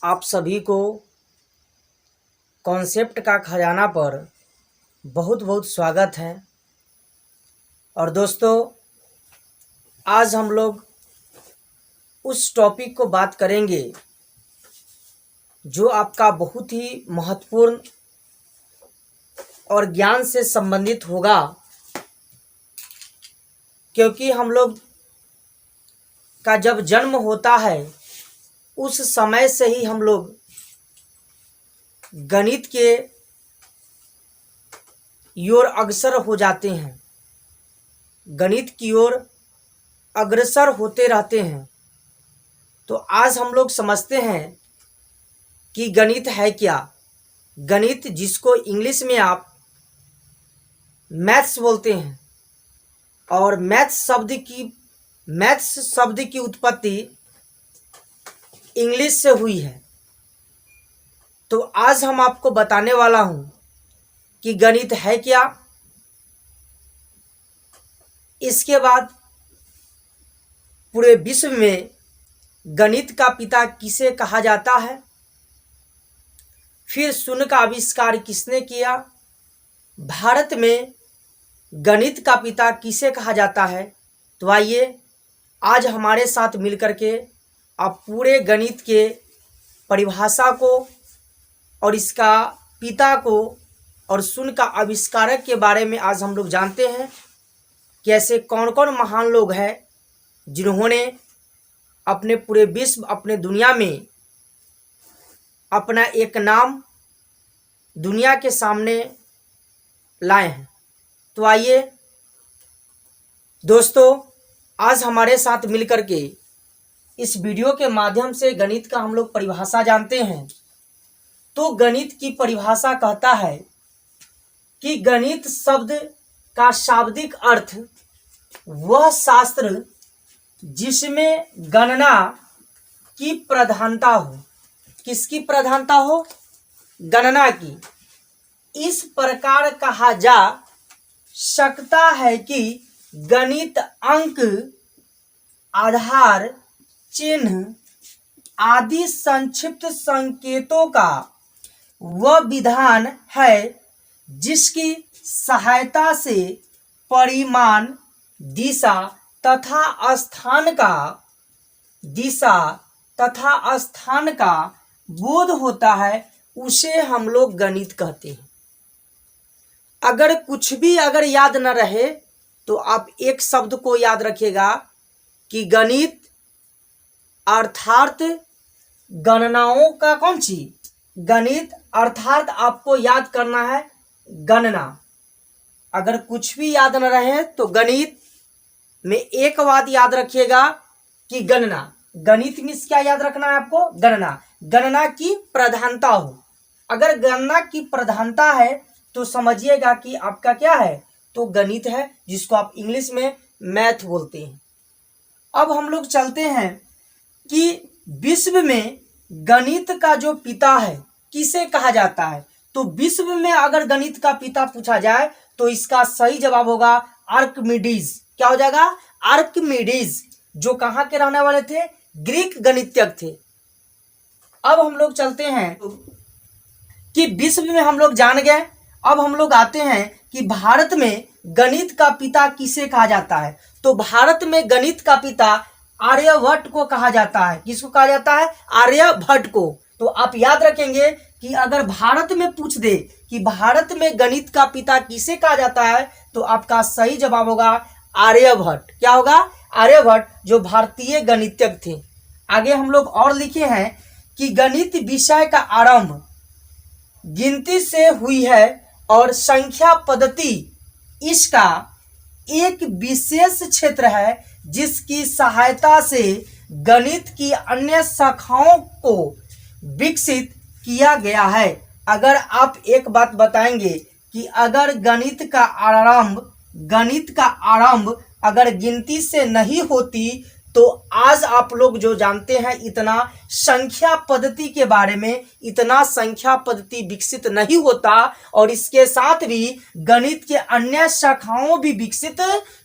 आप सभी को कॉन्सेप्ट का खजाना पर बहुत बहुत स्वागत है। और दोस्तों, आज हम लोग उस टॉपिक को बात करेंगे जो आपका बहुत ही महत्वपूर्ण और ज्ञान से संबंधित होगा, क्योंकि हम लोग का जब जन्म होता है उस समय से ही हम लोग गणित के ओर अग्रसर हो जाते हैं, गणित की ओर अग्रसर होते रहते हैं। तो आज हम लोग समझते हैं कि गणित है क्या। गणित, जिसको इंग्लिश में आप मैथ्स बोलते हैं, और मैथ्स शब्द की उत्पत्ति इंग्लिश से हुई है। तो आज हम आपको बताने वाला हूं कि गणित है क्या। इसके बाद पूरे विश्व में गणित का पिता किसे कहा जाता है, फिर शून्य का आविष्कार किसने किया, भारत में गणित का पिता किसे कहा जाता है। तो आइए आज हमारे साथ मिलकर के आप पूरे गणित के परिभाषा को और इसका पिता को और शून्य का आविष्कारक के बारे में आज हम लोग जानते हैं कि ऐसे कौन कौन महान लोग हैं जिन्होंने अपने पूरे विश्व, अपने दुनिया में अपना एक नाम दुनिया के सामने लाए हैं। तो आइए दोस्तों, आज हमारे साथ मिलकर के इस वीडियो के माध्यम से गणित का हम लोग परिभाषा जानते हैं। तो गणित की परिभाषा कहता है कि गणित शब्द का शाब्दिक अर्थ वह शास्त्र जिसमें गणना की प्रधानता हो। किसकी प्रधानता हो? गणना की। इस प्रकार कहा जा सकता है कि गणित अंक, आधार, चिन्ह आदि संक्षिप्त संकेतों का वह विधान है जिसकी सहायता से परिमाण, दिशा तथा स्थान का बोध होता है, उसे हम लोग गणित कहते हैं। अगर कुछ भी याद न रहे तो आप एक शब्द को याद रखिएगा कि गणित अर्थात गणनाओं का कौन सी? गणित अर्थात आपको याद करना है गणना। अगर कुछ भी याद न रहे तो गणित में एक बात याद रखिएगा कि गणना। गणित में क्या याद रखना है आपको? गणना। गणना की प्रधानता हो। अगर गणना की प्रधानता है तो समझिएगा कि आपका क्या है? तो गणित है, जिसको आप इंग्लिश में मैथ बोलते हैं। अब हम लोग चलते हैं कि विश्व में गणित का जो पिता है किसे कहा जाता है। तो विश्व में अगर गणित का पिता पूछा जाए तो इसका सही जवाब होगा आर्किमिडीज। क्या हो जाएगा? आर्किमिडीज, जो कहाँ के रहने वाले थे? ग्रीक गणितज्ञ थे। अब हम लोग चलते हैं कि विश्व में हम लोग जान गए। अब हम लोग आते हैं कि भारत में गणित का पिता किसे कहा जाता है। तो भारत में गणित का पिता आर्यभट्ट को कहा जाता है। किसको कहा जाता है? आर्यभट्ट को। तो आप याद रखेंगे कि अगर भारत में पूछ दे कि भारत में गणित का पिता किसे कहा जाता है तो आपका सही जवाब होगा आर्यभट्ट। क्या होगा? आर्यभट्ट, जो भारतीय गणितज्ञ थे। आगे हम लोग और लिखे हैं कि गणित विषय का आरंभ गिनती से हुई है और संख्या पद्धति इसका एक विशेष क्षेत्र है जिसकी सहायता से गणित की अन्य शाखाओं को विकसित किया गया है। अगर आप एक बात बताएंगे कि अगर गणित का आरंभ अगर गिनती से नहीं होती तो आज आप लोग जो जानते हैं इतना संख्या पद्धति के बारे में, इतना संख्या पद्धति विकसित नहीं होता और इसके साथ भी गणित के अन्य शाखाओं भी विकसित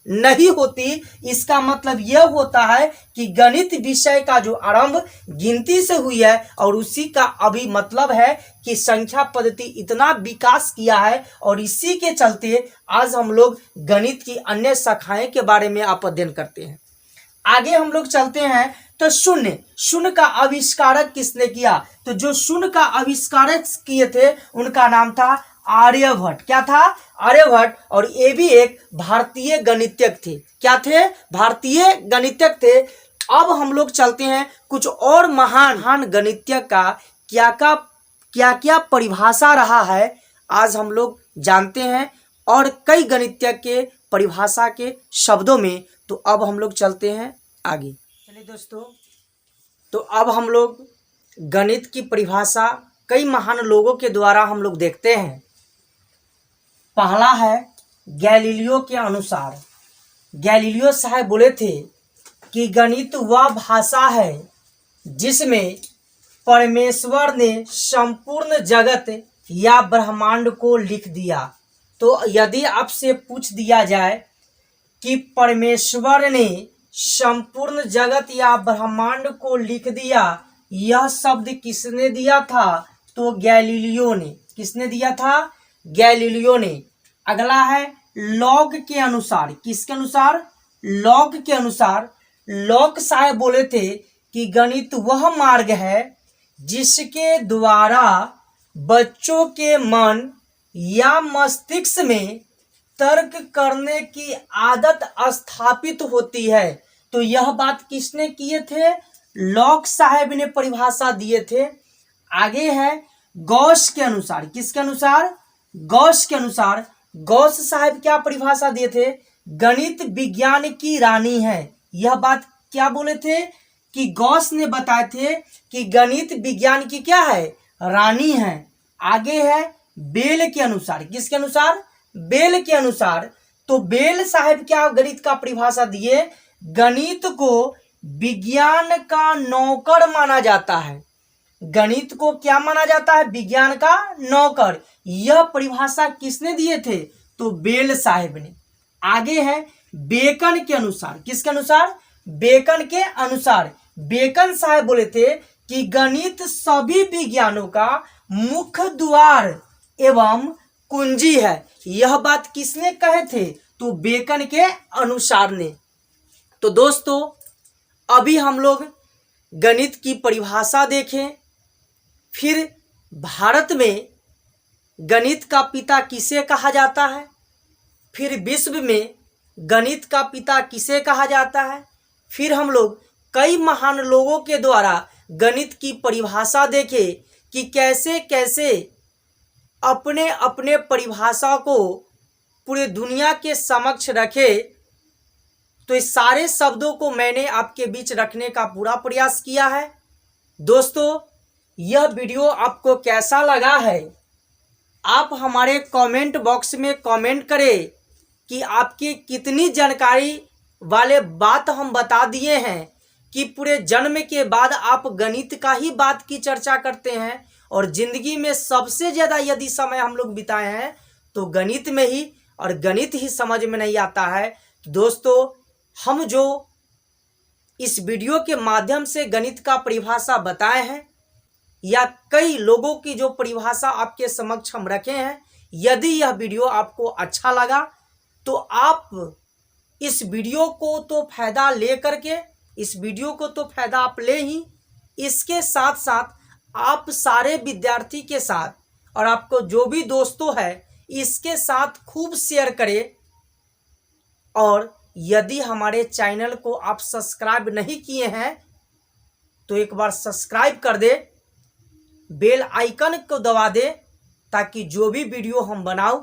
नहीं होती। इसका मतलब यह होता है कि गणित विषय का जो आरंभ गिनती से हुई है और उसी का अभी मतलब है कि संख्या पद्धति इतना विकास किया है और इसी के चलते आज हम लोग गणित की अन्य शाखाएं के बारे में आप अध्ययन करते हैं। आगे हम लोग चलते हैं तो शून्य का आविष्कारक किसने किया? तो जो शून्य का आविष्कारक किए थे उनका नाम था आर्यभट्ट। क्या था? आर्यभट्ट। और ये भी एक भारतीय गणितज्ञ थे। क्या थे? भारतीय गणितज्ञ थे। अब हम लोग चलते हैं कुछ और महान गणितज्ञ का क्या क्या परिभाषा रहा है आज हम लोग जानते हैं और कई गणितज्ञ के परिभाषा के शब्दों में। तो अब हम लोग चलते हैं आगे। चलिए दोस्तों, तो अब हम लोग गणित की परिभाषा कई महान लोगों के द्वारा हम लोग देखते हैं। पहला है गैलीलियो के अनुसार। गैलीलियो साहब बोले थे कि गणित वह भाषा है जिसमें परमेश्वर ने संपूर्ण जगत या ब्रह्मांड को लिख दिया। तो यदि आपसे पूछ दिया जाए कि परमेश्वर ने संपूर्ण जगत या ब्रह्मांड को लिख दिया, यह शब्द किसने दिया था? तो गैलीलियो ने। किसने दिया था? गैलीलियो ने। अगला है लॉग के अनुसार। किसके अनुसार? लॉग के अनुसार। लॉग साहब बोले थे कि गणित वह मार्ग है जिसके द्वारा बच्चों के मन या मस्तिष्क में तर्क करने की आदत स्थापित होती है। तो यह बात किसने किए थे? लॉक साहब ने परिभाषा दिए थे। आगे है गॉस के अनुसार। किसके अनुसार? गॉस के अनुसार। गॉस साहब क्या परिभाषा दिए थे? गणित विज्ञान की रानी है। यह बात क्या बोले थे कि गॉस ने बताए थे कि गणित विज्ञान की क्या है? रानी है। आगे है बेल के अनुसार। किसके अनुसार? बेल के अनुसार। तो बेल साहब क्या गणित का परिभाषा दिए? गणित को विज्ञान का नौकर माना जाता है। गणित को क्या माना जाता है? विज्ञान का नौकर। यह परिभाषा किसने दिए थे? तो बेल साहब ने। आगे है बेकन के अनुसार। किसके अनुसार? बेकन के अनुसार। बेकन साहब बोले थे कि गणित सभी विज्ञानों का मुख्य द्वार एवं कुंजी है। यह बात किसने कहे थे? तो बेकन के अनुसार ने। तो दोस्तों, अभी हम लोग गणित की परिभाषा देखें, फिर भारत में गणित का पिता किसे कहा जाता है, फिर विश्व में गणित का पिता किसे कहा जाता है, फिर हम लोग कई महान लोगों के द्वारा गणित की परिभाषा देखें कि कैसे कैसे अपने अपने परिभाषा को पूरे दुनिया के समक्ष रखे। तो इस सारे शब्दों को मैंने आपके बीच रखने का पूरा प्रयास किया है। दोस्तों, यह वीडियो आपको कैसा लगा है? आप हमारे कमेंट बॉक्स में कमेंट करें कि आपकी कितनी जानकारी वाले बात हम बता दिए हैं कि पूरे जन्म के बाद आप गणित का ही बात की चर्चा करते हैं और ज़िंदगी में सबसे ज़्यादा यदि समय हम लोग बिताए हैं तो गणित में ही, और गणित ही समझ में नहीं आता है। तो दोस्तों, हम जो इस वीडियो के माध्यम से गणित का परिभाषा बताए हैं या कई लोगों की जो परिभाषा आपके समक्ष हम रखे हैं, यदि यह वीडियो आपको अच्छा लगा तो आप इस वीडियो को तो फ़ायदा ले करके, इस वीडियो को तो फ़ायदा आप ले ही, इसके साथ साथ आप सारे विद्यार्थी के साथ और आपको जो भी दोस्तों है इसके साथ खूब शेयर करें। और यदि हमारे चैनल को आप सब्सक्राइब नहीं किए हैं तो एक बार सब्सक्राइब कर दे, बेल आइकन को दबा दे ताकि जो भी वीडियो हम बनाऊं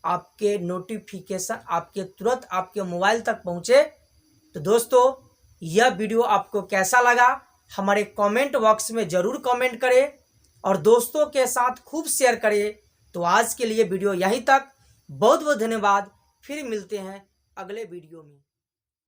आपके नोटिफिकेशन आपके तुरंत आपके मोबाइल तक पहुंचे। तो दोस्तों, यह वीडियो आपको कैसा लगा हमारे कमेंट बॉक्स में ज़रूर कमेंट करें और दोस्तों के साथ खूब शेयर करें। तो आज के लिए वीडियो यहीं तक। बहुत बहुत धन्यवाद। फिर मिलते हैं अगले वीडियो में।